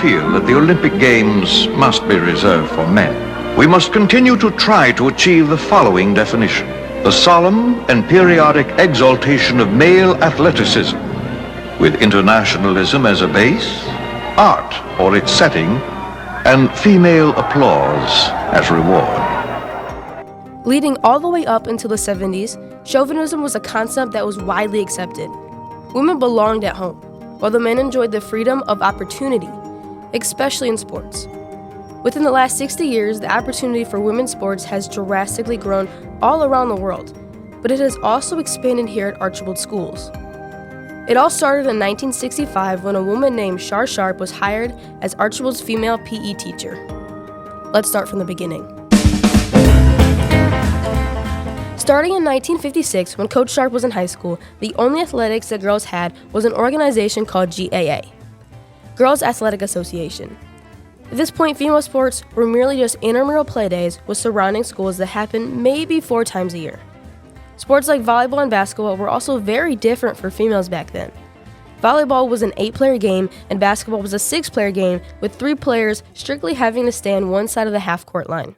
feel that the Olympic Games must be reserved for men, we must continue to try to achieve the following definition: the solemn and periodic exaltation of male athleticism, with internationalism as a base, art or its setting, and female applause as reward. Leading all the way up until the 70s, chauvinism was a concept that was widely accepted. Women belonged at home, while the men enjoyed the freedom of opportunity, especially in sports. Within the last 60 years, the opportunity for women's sports has drastically grown all around the world, but it has also expanded here at Archibald Schools. It all started in 1965 when a woman named Shar Sharp was hired as Archibald's female PE teacher. Let's start from the beginning. Starting in 1956, when Coach Sharp was in high school, the only athletics that girls had was an organization called GAA, Girls Athletic Association. At this point, female sports were merely just intramural play days with surrounding schools that happened maybe 4 times a year. Sports like volleyball and basketball were also very different for females back then. Volleyball was an 8-player game and basketball was a 6-player game with 3 players strictly having to stand one side of the half-court line.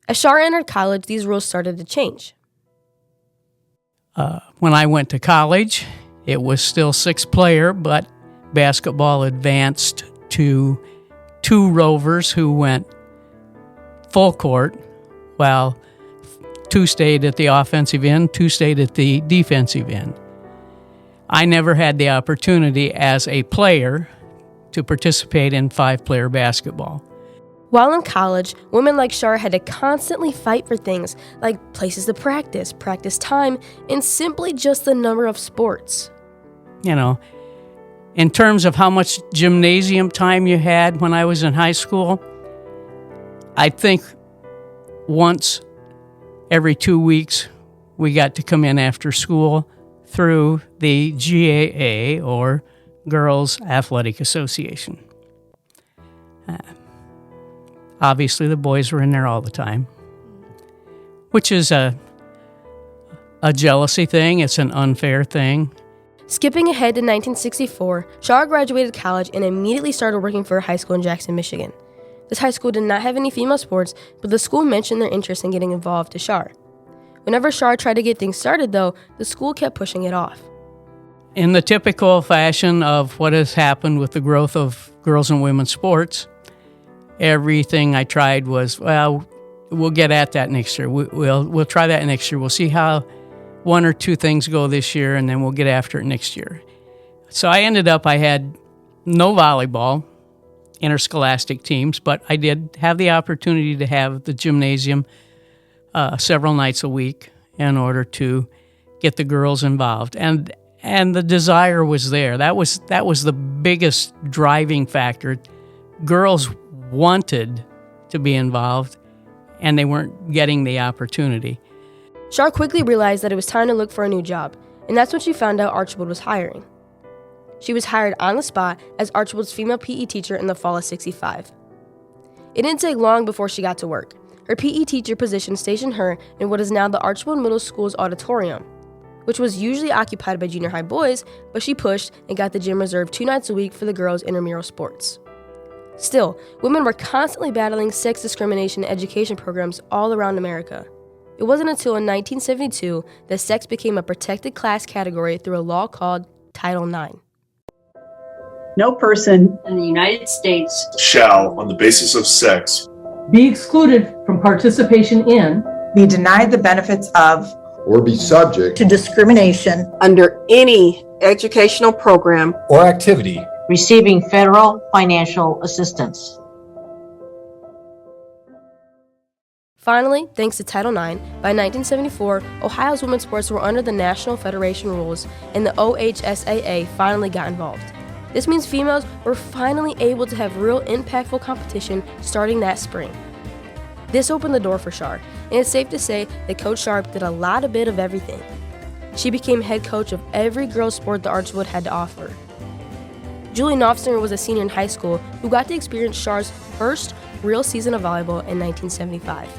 As Shar entered college, these rules started to change. When I went to college, it was still 6-player, but basketball advanced to 2 rovers who went full court, while 2 stayed at the offensive end, 2 stayed at the defensive end. I never had the opportunity as a player to participate in 5-player basketball. While in college, women like Shar had to constantly fight for things like places to practice, practice time, and simply just the number of sports. You know, in terms of how much gymnasium time you had when I was in high school, I think once every 2 weeks we got to come in after school through the GAA, or Girls Athletic Association. Obviously, the boys were in there all the time, which is a jealousy thing. It's an unfair thing. Skipping ahead to 1964, Shar graduated college and immediately started working for a high school in Jackson, Michigan. This high school did not have any female sports, but the school mentioned their interest in getting involved to Shar. Whenever Shar tried to get things started, though, the school kept pushing it off. In the typical fashion of what has happened with the growth of girls and women's sports, everything I tried was, well, we'll get at that next year. We'll try that next year. We'll see how 1 or 2 things go this year, and then we'll get after it next year. So I had no volleyball, interscholastic teams, but I did have the opportunity to have the gymnasium several nights a week in order to get the girls involved. And the desire was there. That was the biggest driving factor. Girls wanted to be involved, and they weren't getting the opportunity. Shar quickly realized that it was time to look for a new job, and that's when she found out Archibald was hiring. She was hired on the spot as Archibald's female PE teacher in the fall of '65. It didn't take long before she got to work. Her PE teacher position stationed her in what is now the Archibald Middle School's auditorium, which was usually occupied by junior high boys, but she pushed and got the gym reserved 2 nights a week for the girls' intramural sports. Still, women were constantly battling sex discrimination education programs all around America. It wasn't until in 1972 that sex became a protected class category through a law called Title IX. No person in the United States shall, on the basis of sex, be excluded from participation in, be denied the benefits of, or be subject to discrimination under any educational program or activity receiving federal financial assistance. Finally, thanks to Title IX, by 1974, Ohio's women's sports were under the National Federation rules, and the OHSAA finally got involved. This means females were finally able to have real impactful competition starting that spring. This opened the door for Shar, and it's safe to say that Coach Sharp did a bit of everything. She became head coach of every girls' sport the Archibald had to offer. Julie Knopfsinger was a senior in high school who got to experience Shar's first real season of volleyball in 1975.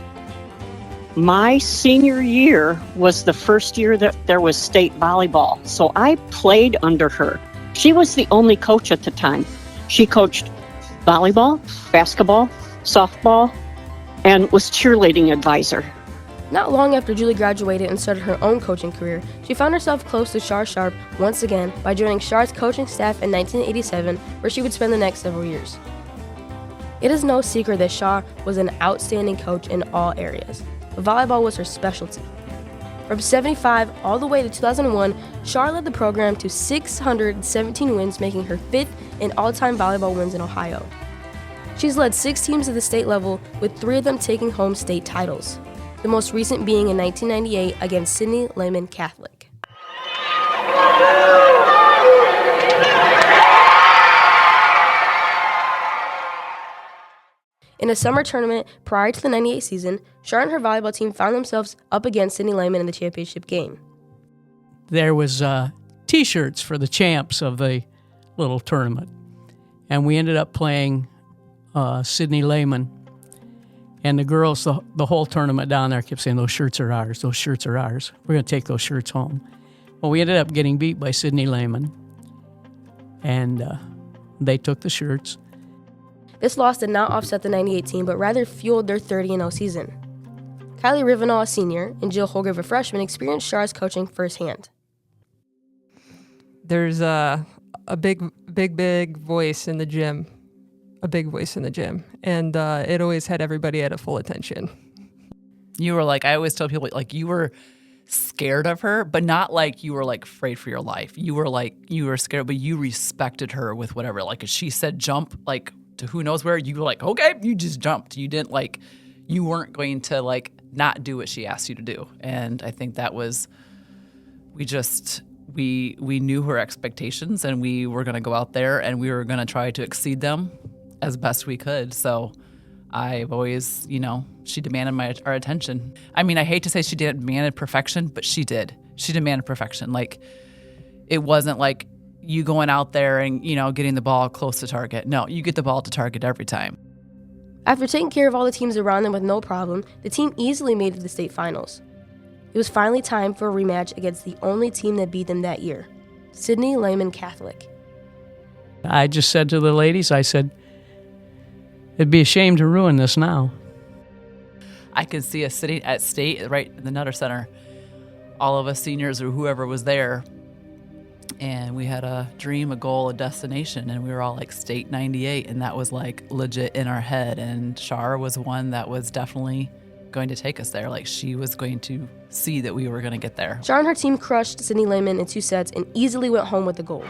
My senior year was the first year that there was state volleyball, so I played under her. She was the only coach at the time. She coached volleyball, basketball, softball, and was cheerleading advisor. Not long after Julie graduated and started her own coaching career, she found herself close to Shar Sharp once again by joining Shar's coaching staff in 1987, where she would spend the next several years. It is no secret that Shar was an outstanding coach in all areas, but volleyball was her specialty. From 75 all the way to 2001, Shar led the program to 617 wins, making her 5th in all-time volleyball wins in Ohio. She's led 6 teams at the state level, with 3 of them taking home state titles, the most recent being in 1998 against Sidney Lehman Catholic. In a summer tournament prior to the 98 season, Shar and her volleyball team found themselves up against Sidney Lehman in the championship game. There was T-shirts for the champs of the little tournament, and we ended up playing Sidney Lehman. And the girls, the whole tournament down there kept saying, "Those shirts are ours, those shirts are ours. We're going to take those shirts home." Well, we ended up getting beat by Sidney Lehman, and they took the shirts. This loss did not offset the 98 team, but rather fueled their 30-0 season. Kylie Rivenall, a senior, and Jill Holgrave, a freshman, experienced Shar's coaching firsthand. There's a big voice in the gym. A big voice in the gym. And it always had everybody at a full attention. You were like, I always tell people, like, you were scared of her, but not like you were like afraid for your life. You were scared, but you respected her with whatever. Like, if she said jump, like, to who knows where, you were like, okay, you just jumped. You didn't like, you weren't going to like not do what she asked you to do. And I think that was, we knew her expectations, and we were going to go out there and we were going to try to exceed them as best we could. So I've always, she demanded our attention. I mean, I hate to say she demanded perfection, but she did. She demanded perfection. Like, it wasn't like you going out there and, getting the ball close to target. No, you get the ball to target every time. After taking care of all the teams around them with no problem, the team easily made it to the state finals. It was finally time for a rematch against the only team that beat them that year, Sidney Lehman Catholic. I just said to the ladies, I said, it'd be a shame to ruin this now. I can see us sitting at state right in the Nutter Center, all of us seniors or whoever was there, and we had a dream, a goal, a destination, and we were all like state 98, and that was like legit in our head. And Shar was one that was definitely going to take us there. Like, she was going to see that we were going to get there. Shar and her team crushed Sidney Lehman in 2 sets and easily went home with the gold.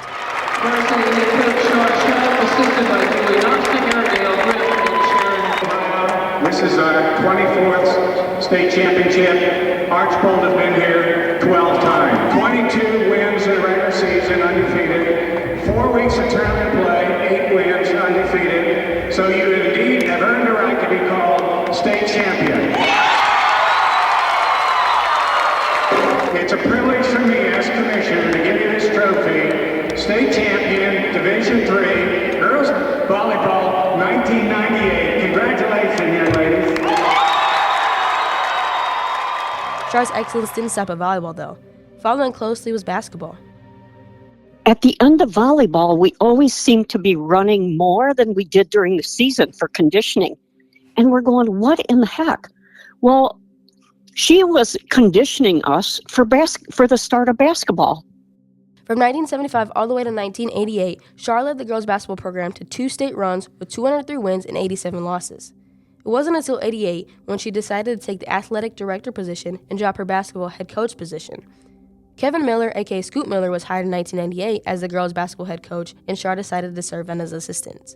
This is our 24th state championship. Archbold has been here 12 times. 22 wins in the regular season, undefeated. 4 weeks of tournament play, 8 wins, undefeated. So you indeed have earned the right to be called state champion. It's a privilege for me as commissioner to give you this trophy. State champion, Division III, girls volleyball, 1998. Congratulations, young ladies. Shar's excellence didn't stop at volleyball, though. Following closely was basketball. At the end of volleyball, we always seemed to be running more than we did during the season for conditioning. And we're going, what in the heck? Well, she was conditioning us for the start of basketball. From 1975 all the way to 1988, Shar led the girls' basketball program to 2 state runs with 203 wins and 87 losses. It wasn't until 88 when she decided to take the athletic director position and drop her basketball head coach position. Kevin Miller, aka Scoot Miller, was hired in 1998 as the girls' basketball head coach, and Shar decided to serve as assistant.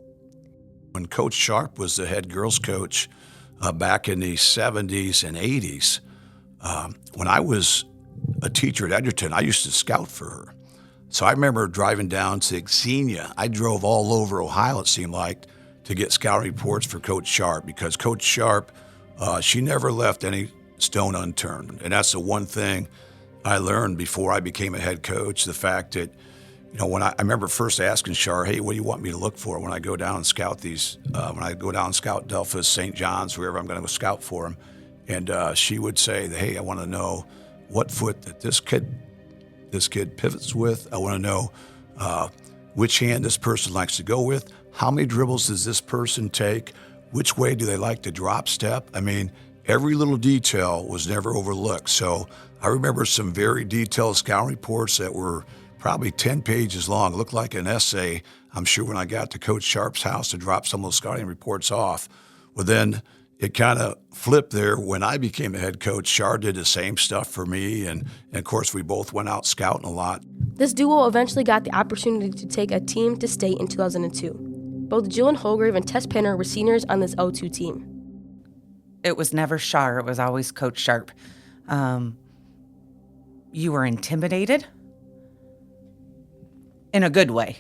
When Coach Sharp was the head girls coach back in the 70s and 80s, when I was a teacher at Edgerton, I used to scout for her. So I remember driving down to Xenia. I drove all over Ohio, it seemed like, to get scouting reports for Coach Sharp, because Coach Sharp, she never left any stone unturned. And that's the one thing I learned before I became a head coach, the fact that, when I remember first asking Shar, hey, what do you want me to look for when I go down and scout these, when I go down and scout Delphus, St. John's, wherever I'm going to go scout for them. And she would say, hey, I want to know what foot that this kid pivots with. I want to know which hand this person likes to go with. how many dribbles does this person take? Which way do they like to drop step? I mean, every little detail was never overlooked. So I remember some very detailed scouting reports that were probably 10 pages long. It looked like an essay, I'm sure, when I got to Coach Sharp's house to drop some of those scouting reports off. Well, then it kind of flipped there. When I became the head coach, Shar did the same stuff for me. And of course, we both went out scouting a lot. This duo eventually got the opportunity to take a team to state in 2002. Both Jillian Holgrave and Tess Penner were seniors on this 02 team. It was never Shar, it was always Coach Sharp. You were intimidated in a good way.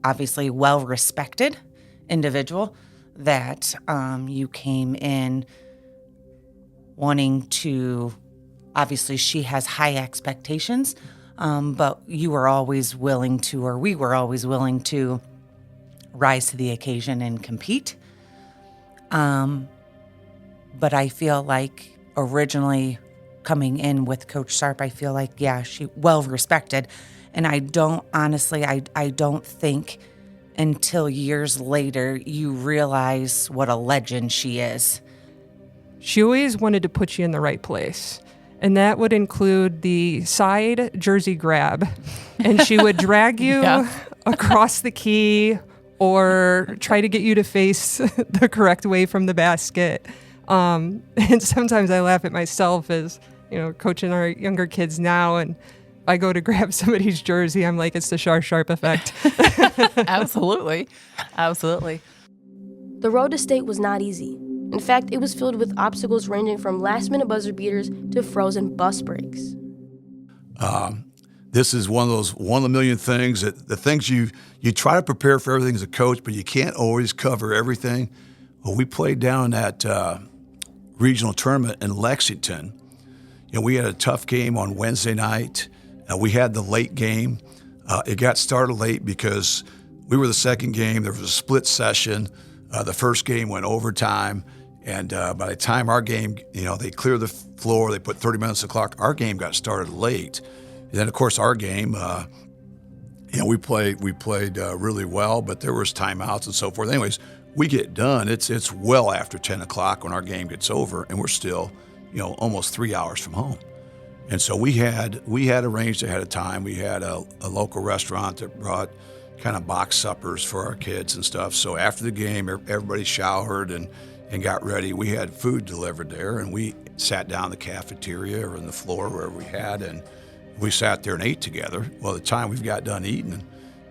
Obviously, well-respected individual that you came in wanting to, obviously she has high expectations, but you were always willing to, or we were always willing to rise to the occasion and compete. But I feel like originally coming in with Coach Sharp, I feel like, yeah, she well respected. And I don't, honestly, I don't think until years later you realize what a legend she is. She always wanted to put you in the right place. And that would include the side jersey grab. And she would drag you across the key or try to get you to face the correct way from the basket. And sometimes I laugh at myself as, you know, coaching our younger kids now, and I go to grab somebody's jersey, I'm like, it's the Shar Sharp effect. Absolutely. Absolutely. The road to state was not easy. In fact, it was filled with obstacles ranging from last-minute buzzer beaters to frozen bus breaks. This is one of the million things that the things you try to prepare for everything as a coach, but you can't always cover everything. Well, we played down at regional tournament in Lexington. You know, we had a tough game on Wednesday night. We had the late game. It got started late because we were the second game. There was a split session. The first game went overtime. And by the time our game, you know, they cleared the floor, they put 30 minutes on the clock, our game got started late. And then, of course, our game, you know, we played really well, but there was timeouts and so forth. Anyways, we get done. It's well after 10 o'clock when our game gets over, and we're still, you know, almost 3 hours from home. And so we had arranged ahead of time. We had a local restaurant that brought kind of box suppers for our kids and stuff. So after the game, everybody showered and got ready. We had food delivered there, and we sat down in the cafeteria or in the floor wherever we had, and we sat there and ate together. Well, the time we've got done eating,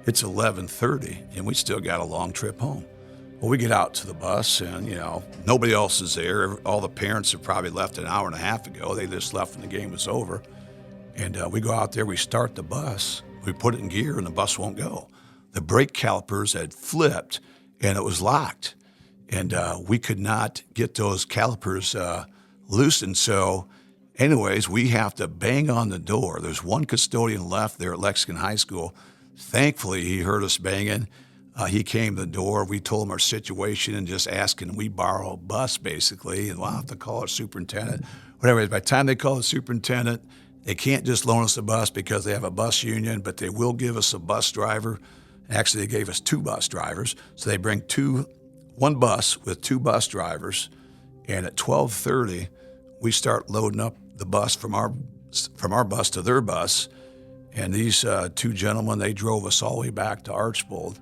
it's 11:30, and we still got a long trip home. Well, we get out to the bus, and, you know, nobody else is there. All the parents have probably left an hour and a half ago. They just left when the game was over. And we go out there, we start the bus, we put it in gear, and the bus won't go. The brake calipers had flipped, and it was locked. And we could not get those calipers loosened. So anyways, we have to bang on the door. There's one custodian left there at Lexington High School. Thankfully, he heard us banging. He came to the door. We told him our situation and just asked, can we borrow a bus, basically? And we'll have to call our superintendent. Whatever. By the time they call the superintendent, they can't just loan us a bus because they have a bus union, but they will give us a bus driver. Actually, they gave us 2 bus drivers. So they bring one bus with 2 bus drivers. And at 12:30, we start loading up the bus from our bus to their bus. And these 2 gentlemen, they drove us all the way back to Archbold.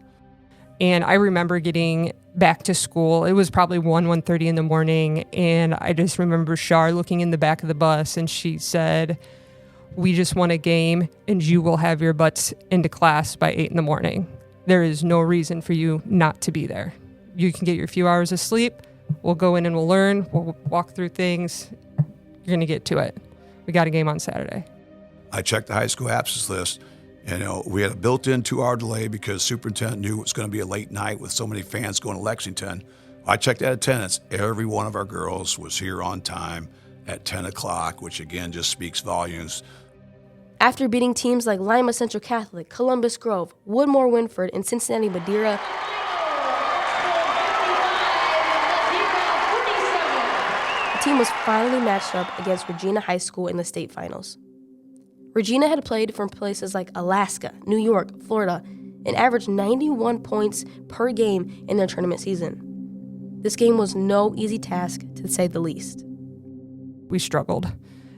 And I remember getting back to school. It was probably 1:30 in the morning. And I just remember Shar looking in the back of the bus, and she said, we just won a game, and you will have your butts into class by 8 in the morning. There is no reason for you not to be there. You can get your few hours of sleep. We'll go in and we'll learn. We'll walk through things. You're going to get to it. We got a game on Saturday. I checked the high school absence list. And, you know, we had a built-in 2-hour delay because superintendent knew it was going to be a late night with so many fans going to Lexington. I checked that attendance. Every one of our girls was here on time at 10 o'clock, which again just speaks volumes. After beating teams like Lima Central Catholic, Columbus Grove, Woodmore Winford, and Cincinnati Madeira, the team was finally matched up against Regina High School in the state finals. Regina had played from places like Alaska, New York, Florida, and averaged 91 points per game in their tournament season. This game was no easy task, to say the least. We struggled,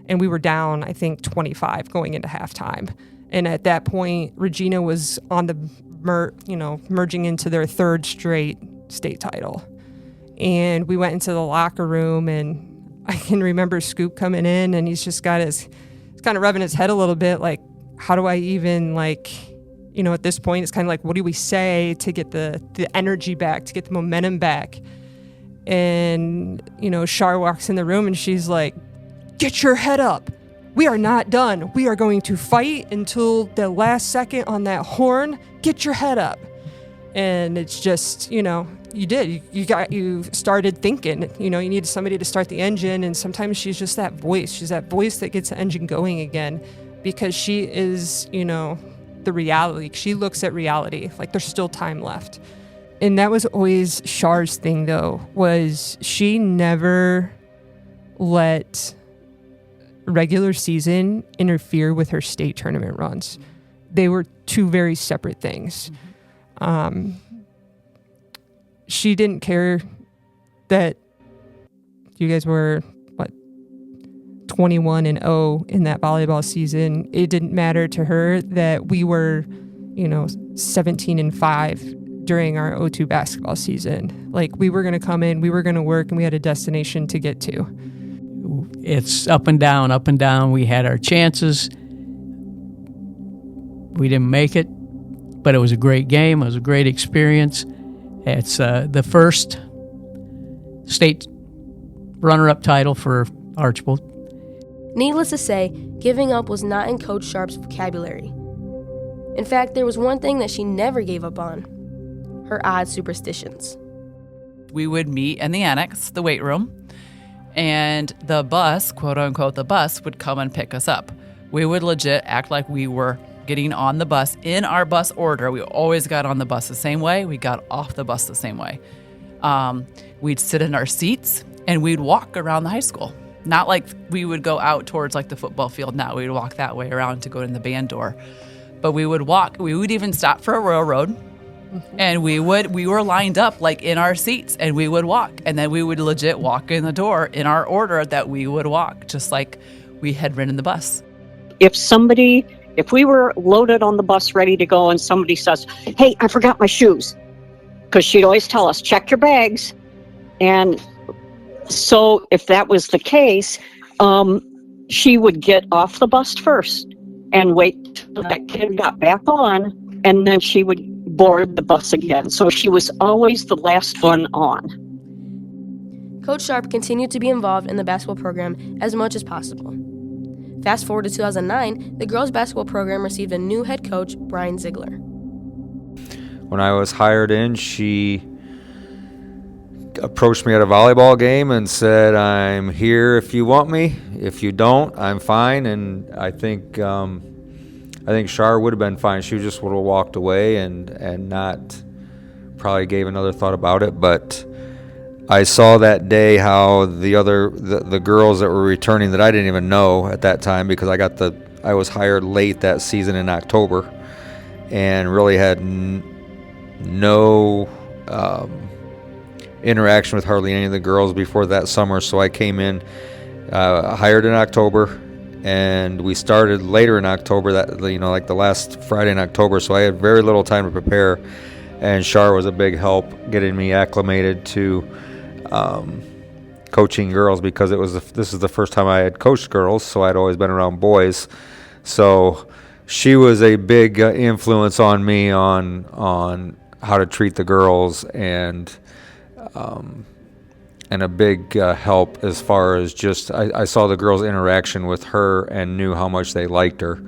and we were down, I think, 25 going into halftime. And at that point, Regina was on the merging into their third straight state title. And we went into the locker room, and I can remember Scoop coming in, and he's kind of rubbing his head a little bit, like, how do I even, at this point, it's kind of like, what do we say to get the energy back, to get the momentum back? And, Shar walks in the room, and she's like, get your head up. We are not done. We are going to fight until the last second on that horn. Get your head up. And it's just, you did. You started thinking, you needed somebody to start the engine. And sometimes she's just that voice. She's that voice that gets the engine going again, because she is, the reality. She looks at reality. Like, there's still time left. And that was always Shar's thing, though, was she never let regular season interfere with her state tournament runs. They were two very separate things. She didn't care that you guys were 21-0 in that volleyball season. It didn't matter to her that we were 17-5 during our O2 basketball season. Like, we were going to come in, we were going to work, and we had a destination to get to. It's up and down, up and down. We had our chances. We didn't make it, but it was a great game. It was a great experience. It's the first state runner-up title for Archbold. Needless to say, giving up was not in Coach Sharp's vocabulary. In fact, there was one thing that she never gave up on: her odd superstitions. We would meet in the annex, the weight room, and the bus, quote unquote, the bus would come and pick us up. We would legit act like we were getting on the bus in our bus order. We always got on the bus the same way. We got off the bus the same way. We'd sit in our seats and we'd walk around the high school. Not like we would go out towards like the football field. Now we'd walk that way around to go in the band door. But we would walk. We would even stop for a railroad. And we were lined up like in our seats, and we would walk, and then we would legit walk in the door in our order that we would walk, just like we had ridden the bus. If we were loaded on the bus ready to go and somebody says, hey, I forgot my shoes, because she'd always tell us, check your bags. And so if that was the case, she would get off the bus first and wait till that kid got back on, and then she would board the bus again. So she was always the last one on. Coach Sharp continued to be involved in the basketball program as much as possible. Fast forward to 2009, the girls' basketball program received a new head coach, Brian Ziegler. When I was hired in, she approached me at a volleyball game and said, I'm here if you want me. If you don't, I'm fine. And I think Shar would have been fine. She just would have walked away and not probably gave another thought about it. But I saw that day how the girls that were returning that I didn't even know at that time, because I was hired late that season in October and really had no interaction with hardly any of the girls before that summer. So I came in, hired in October, and we started later in October, like the last Friday in October. So I had very little time to prepare, and Shar was a big help getting me acclimated to coaching girls, because this is the first time I had coached girls, so I'd always been around boys. So she was a big influence on me on how to treat the girls, and a big help as far as just I saw the girls' interaction with her and knew how much they liked her.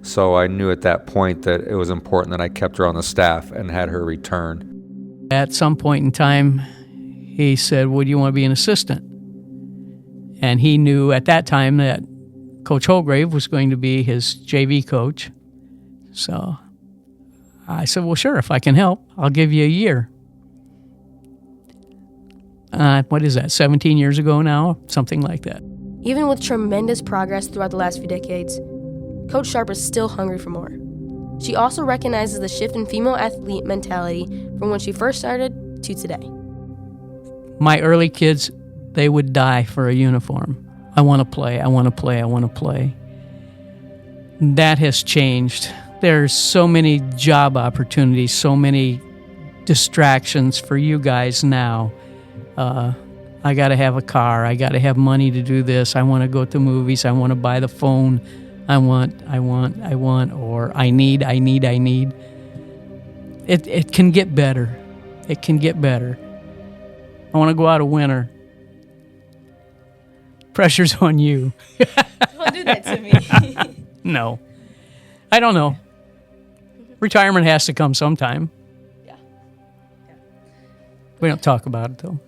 So I knew at that point that it was important that I kept her on the staff and had her return. At some point in time, he said, well, do you want to be an assistant? And he knew at that time that Coach Holgrave was going to be his JV coach. So I said, well, sure, if I can help, I'll give you a year. What is that, 17 years ago now? Something like that. Even with tremendous progress throughout the last few decades, Coach Sharp is still hungry for more. She also recognizes the shift in female athlete mentality from when she first started to today. My early kids, they would die for a uniform. I want to play, I want to play, I want to play. That has changed. There's so many job opportunities, so many distractions for you guys now. I got to have a car. I got to have money to do this. I want to go to movies. I want to buy the phone. I want, or I need. It can get better. It can get better. I want to go out of winter. Pressure's on you. Don't do that to me. No. I don't know. Retirement has to come sometime. Yeah. We don't talk about it, though.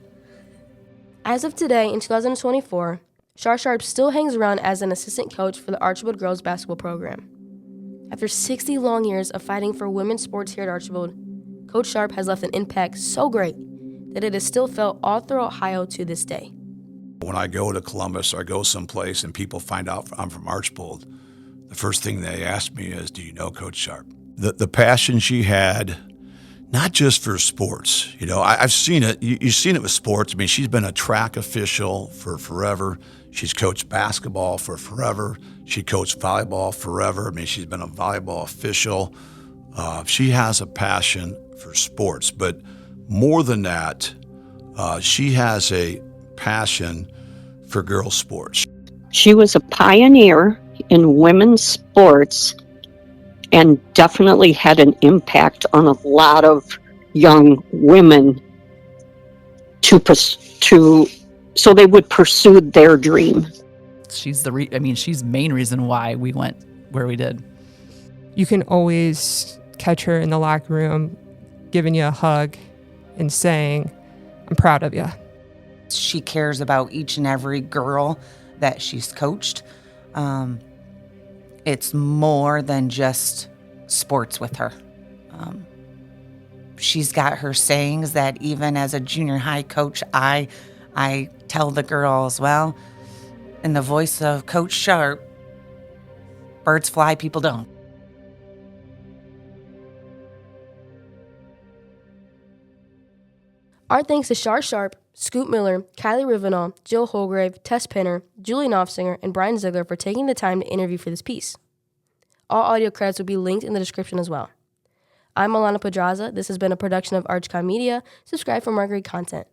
As of today, in 2024, Shar Sharp still hangs around as an assistant coach for the Archibald girls basketball program. After 60 long years of fighting for women's sports here at Archibald, Coach Sharp has left an impact so great that it is still felt all through Ohio to this day. When I go to Columbus or I go someplace and people find out I'm from Archibald, the first thing they ask me is, do you know Coach Sharp? The passion she had, not just for sports. You know, I've seen it. You've seen it with sports. I mean, she's been a track official for forever. She's coached basketball for forever. She coached volleyball forever. I mean, she's been a volleyball official. She has a passion for sports. But more than that, she has a passion for girls' sports. She was a pioneer in women's sports and definitely had an impact on a lot of young women so they would pursue their dream. She's she's the main reason why we went where we did. You can always catch her in the locker room giving you a hug and saying, I'm proud of you. She cares about each and every girl that she's coached. It's more than just sports with her. She's got her sayings that even as a junior high coach, I tell the girls, well, in the voice of Coach Sharp, birds fly, people don't. Our thanks to Shar Sharp, Scoot Miller, Kylie Rivenall, Jill Holgrave, Tess Pinner, Julie Knopfsinger, and Brian Ziegler for taking the time to interview for this piece. All audio credits will be linked in the description as well. I'm Alana Pedraza. This has been a production of ArchCom Media. Subscribe for more great content.